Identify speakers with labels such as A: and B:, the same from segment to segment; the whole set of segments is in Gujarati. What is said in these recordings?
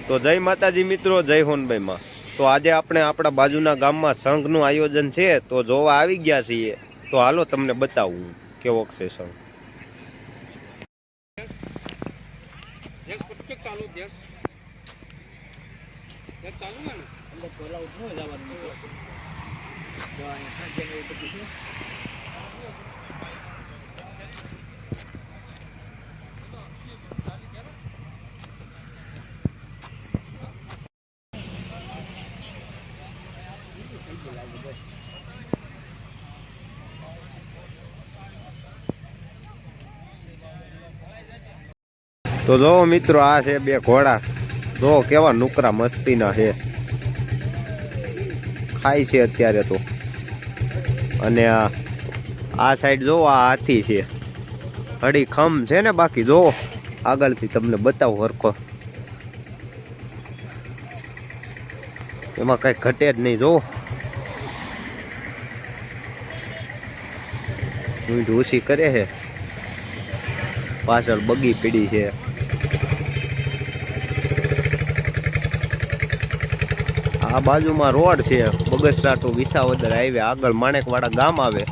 A: તો જય માતાજી મિત્રો, જય હોનભાઈ માં। તો આજે આપણે આપણા બાજુના ગામમાં સંઘનું આયોજન છે, તો જોવા આવી ગયા છીએ। તો હાલો તમને બતાવું કેવો છે સંઘ। તો જો મિત્રો, આ છે બે ઘોડા, જો કેવા નુકરા મસ્તીના છે, ખાય છે અત્યારે તો। અને આ સાઈડ જો આ હાથી છે, અડી ખમ છે ને, બાકી જો આગળથી તમને બતાવું હરખો, એમાં કઈ ઘટે જ નહીં। જો ઢૂસી કરે છે, પાછળ બગી પીડી છે। આ બાજુમાં રોડ છે, બગસરા ટુ વિસાવદર હાઈવે, આગળ માણેકવાડા ગામ આવે।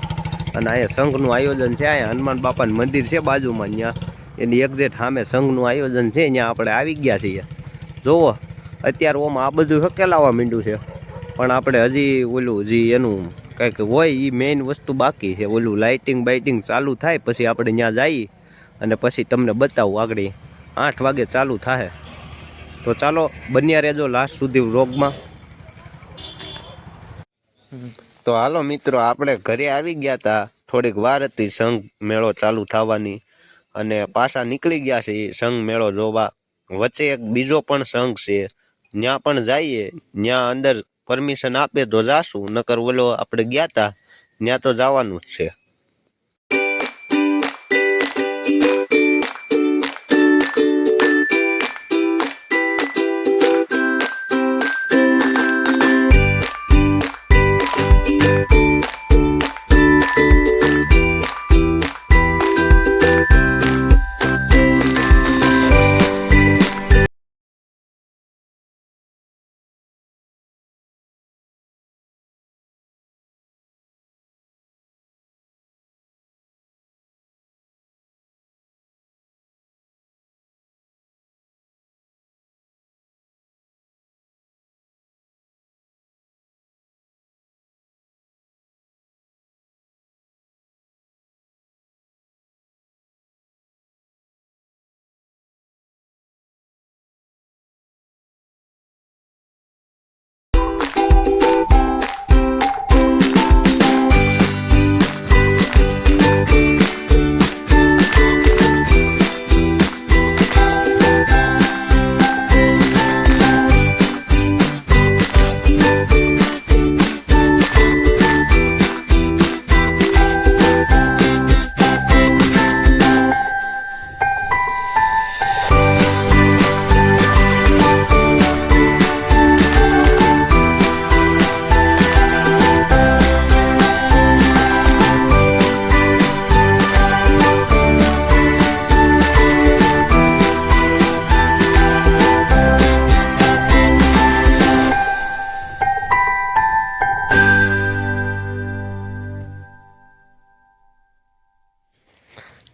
A: અને અહીંયા સંઘનું આયોજન છે, અહીંયા હનુમાન બાપાનું મંદિર છે બાજુમાં, ત્યાં એની એક્ઝેક્ટ સામે સંઘનું આયોજન છે, ત્યાં આપણે આવી ગયા છીએ। જોવો અત્યારે ઓમ આ બધું હકેલાવા માંડ્યું છે, પણ આપણે હજી ઓલું એનું કંઈક હોય એ મેઇન વસ્તુ બાકી છે। ઓલું લાઇટિંગ બાઇટિંગ ચાલુ થાય પછી આપણે ત્યાં જઈએ અને પછી તમને બતાવું। આગળ 8 વાગે ચાલુ થાય, તો ચાલો બન્યા રહેજો લાસ્ટ સુધી વ્લોગમાં। તો હાલો મિત્રો, આપણે ઘરે આવી ગયા હતા, થોડીક વાર હતી સંઘ મેળો ચાલુ થવાની, અને પાછા નીકળી ગયા છે સંઘ મેળો જોવા। વચ્ચે એક બીજો પણ સંઘ છે, ત્યાં પણ જઈએ, ત્યાં અંદર પરમિશન આપે તો જાશું, નકર ઓલો આપણે ગયા હતા ત્યાં તો જવાનું જ છે।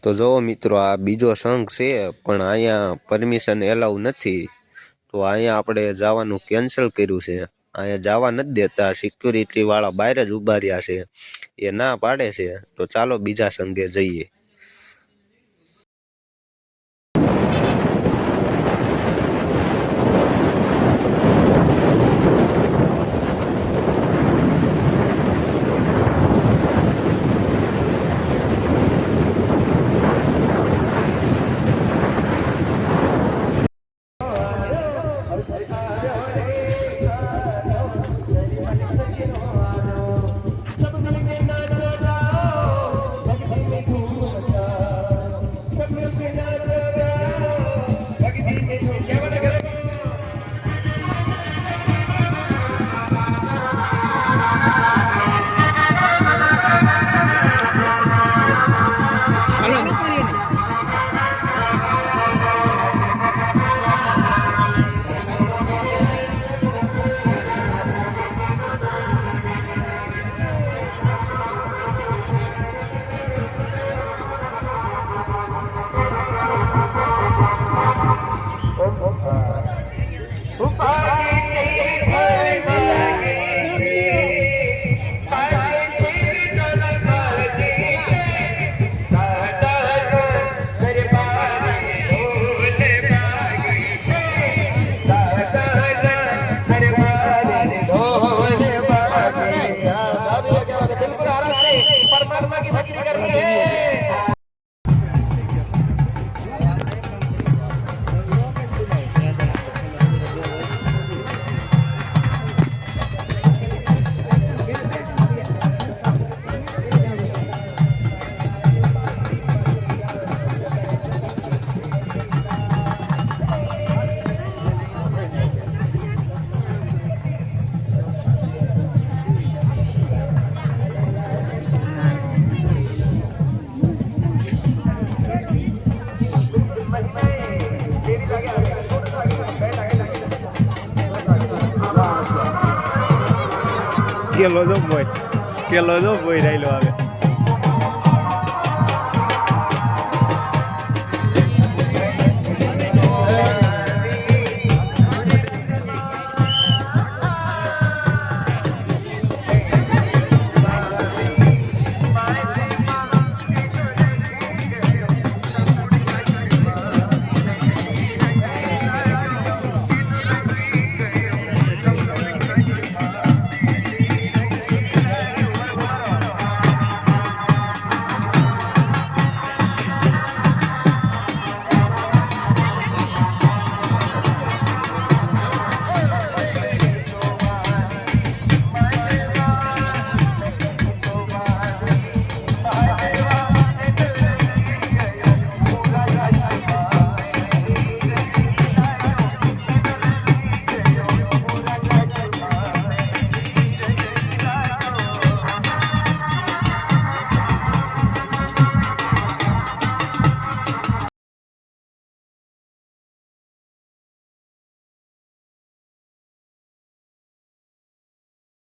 A: તો જો મિત્રો, આ બીજો સંઘ છે, પણ અહીંયા પરમિશન એલાઉ નથી, તો અહીંયા આપણે જવાનું કેન્સલ કર્યું છે। અહીંયા જવા નથી દેતા, સિક્યુરિટી વાળા બહાર જ ઊભા રહ્યા છે, એ ના પાડે છે। તો ચાલો બીજા સંઘે જઈએ। કેલો જો બોય કેલો જો બોય રાયલો આવે